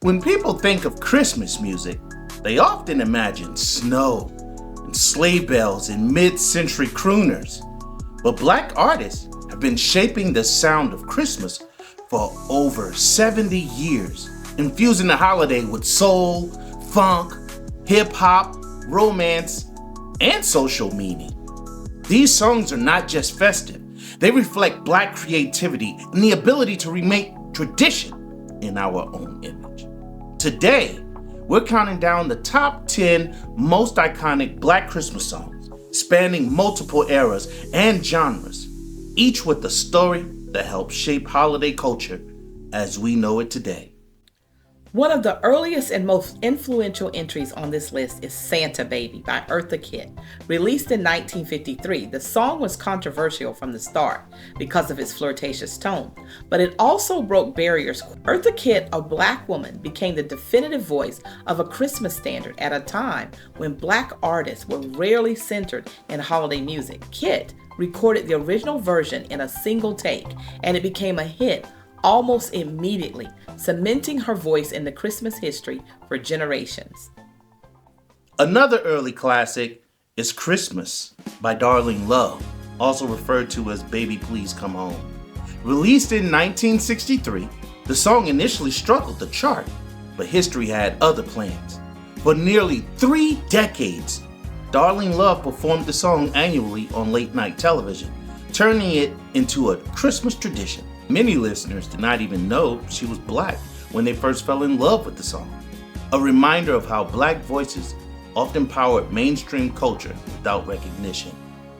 When people think of Christmas music, they often imagine snow and sleigh bells and mid-century crooners. But Black artists have been shaping the sound of Christmas for over 70 years, infusing the holiday with soul, funk, hip-hop, romance, and social meaning. These songs are not just festive, they reflect Black creativity and the ability to remake tradition in our own image. Today, we're counting down the top 10 most iconic Black Christmas songs, spanning multiple eras and genres, each with a story that helped shape holiday culture as we know it today. One of the earliest and most influential entries on this list is Santa Baby by Eartha Kitt. Released in 1953, the song was controversial from the start because of its flirtatious tone, but it also broke barriers. Eartha Kitt, a Black woman, became the definitive voice of a Christmas standard at a time when Black artists were rarely centered in holiday music. Kitt recorded the original version in a single take, and it became a hit almost immediately, cementing her voice in the Christmas history for generations. Another early classic is Christmas by Darling Love, also referred to as Baby Please Come Home. Released in 1963, the song initially struggled to chart, but history had other plans. For nearly 3 decades, Darling Love performed the song annually on late-night television, turning it into a Christmas tradition. Many listeners did not even know she was Black when they first fell in love with the song. A reminder of how Black voices often powered mainstream culture without recognition.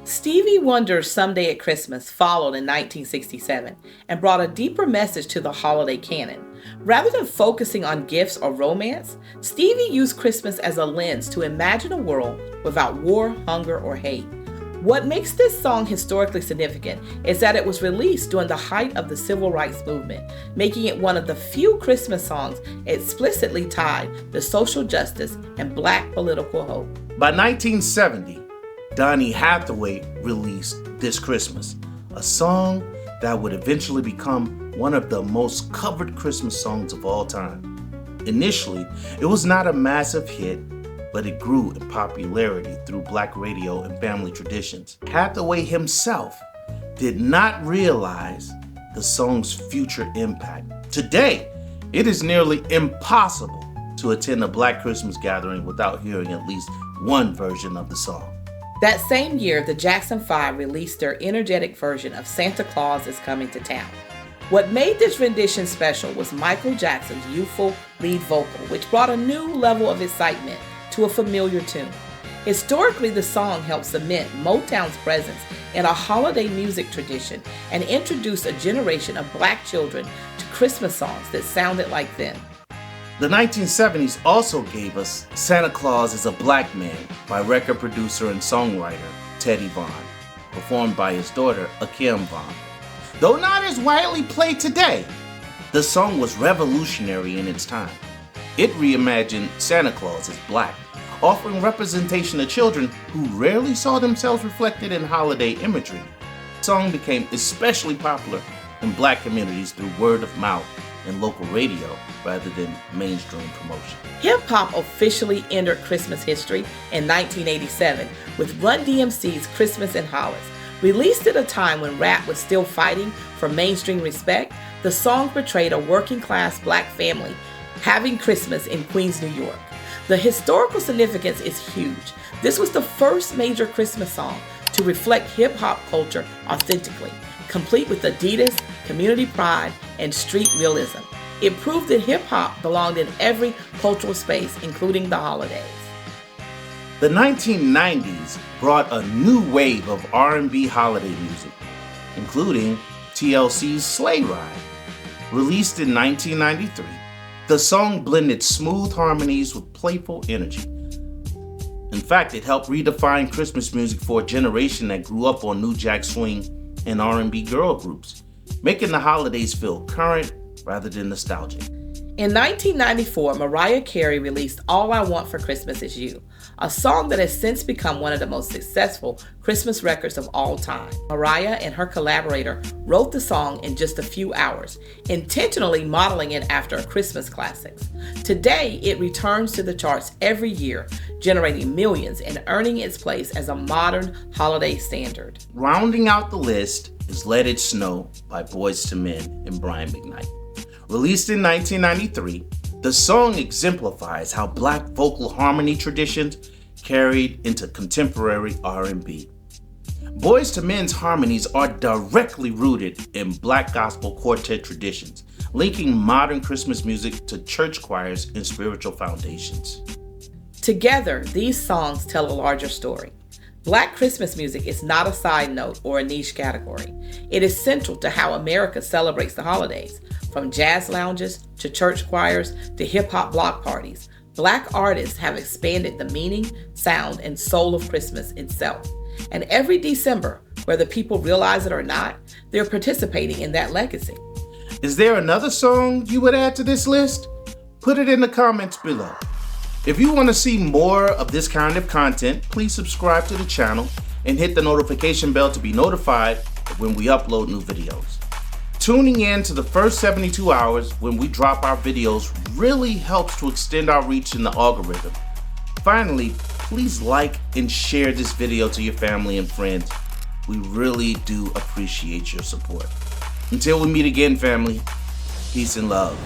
Stevie Wonder's Someday at Christmas followed in 1967 and brought a deeper message to the holiday canon. Rather than focusing on gifts or romance, Stevie used Christmas as a lens to imagine a world without war, hunger, or hate. What makes this song historically significant is that it was released during the height of the Civil Rights Movement, making it one of the few Christmas songs explicitly tied to social justice and Black political hope. By 1970, Donny Hathaway released This Christmas, a song that would eventually become one of the most covered Christmas songs of all time. Initially, it was not a massive hit, but it grew in popularity through Black radio and family traditions. Hathaway himself did not realize the song's future impact. Today, it is nearly impossible to attend a Black Christmas gathering without hearing at least one version of the song. That same year, the Jackson 5 released their energetic version of Santa Claus is Coming to Town. What made this rendition special was Michael Jackson's youthful lead vocal, which brought a new level of excitement to a familiar tune. Historically, the song helped cement Motown's presence in a holiday music tradition and introduced a generation of Black children to Christmas songs that sounded like them. The 1970s also gave us Santa Claus is a Black Man by record producer and songwriter Teddy Vaughn, performed by his daughter Akim Vaughn. Though not as widely played today, the song was revolutionary in its time. It reimagined Santa Claus as Black, offering representation to children who rarely saw themselves reflected in holiday imagery. The song became especially popular in Black communities through word of mouth and local radio rather than mainstream promotion. Hip-hop officially entered Christmas history in 1987 with Run-DMC's Christmas in Hollis. Released at a time when rap was still fighting for mainstream respect, the song portrayed a working-class Black family having Christmas in Queens, New York. The historical significance is huge. This was the first major Christmas song to reflect hip-hop culture authentically, complete with Adidas, community pride, and street realism. It proved that hip-hop belonged in every cultural space, including the holidays. The 1990s brought a new wave of R&B holiday music, including TLC's Sleigh Ride. Released in 1993, the song blended smooth harmonies with playful energy. In fact, it helped redefine Christmas music for a generation that grew up on New Jack Swing and R&B girl groups, making the holidays feel current rather than nostalgic. In 1994, Mariah Carey released All I Want for Christmas Is You, a song that has since become one of the most successful Christmas records of all time. Mariah and her collaborator wrote the song in just a few hours, intentionally modeling it after a Christmas classic. Today, it returns to the charts every year, generating millions and earning its place as a modern holiday standard. Rounding out the list is Let It Snow by Boyz II Men and Brian McKnight. Released in 1993, the song exemplifies how Black vocal harmony traditions carried into contemporary R&B. Boyz II Men's harmonies are directly rooted in Black gospel quartet traditions, linking modern Christmas music to church choirs and spiritual foundations. Together, these songs tell a larger story. Black Christmas music is not a side note or a niche category. It is central to how America celebrates the holidays. From jazz lounges to church choirs to hip-hop block parties, Black artists have expanded the meaning, sound, and soul of Christmas itself. And every December, whether people realize it or not, they're participating in that legacy. Is there another song you would add to this list? Put it in the comments below. If you want to see more of this kind of content, please subscribe to the channel and hit the notification bell to be notified when we upload new videos. Tuning in to the first 72 hours when we drop our videos really helps to extend our reach in the algorithm. Finally, please like and share this video to your family and friends. We really do appreciate your support. Until we meet again, family, peace and love.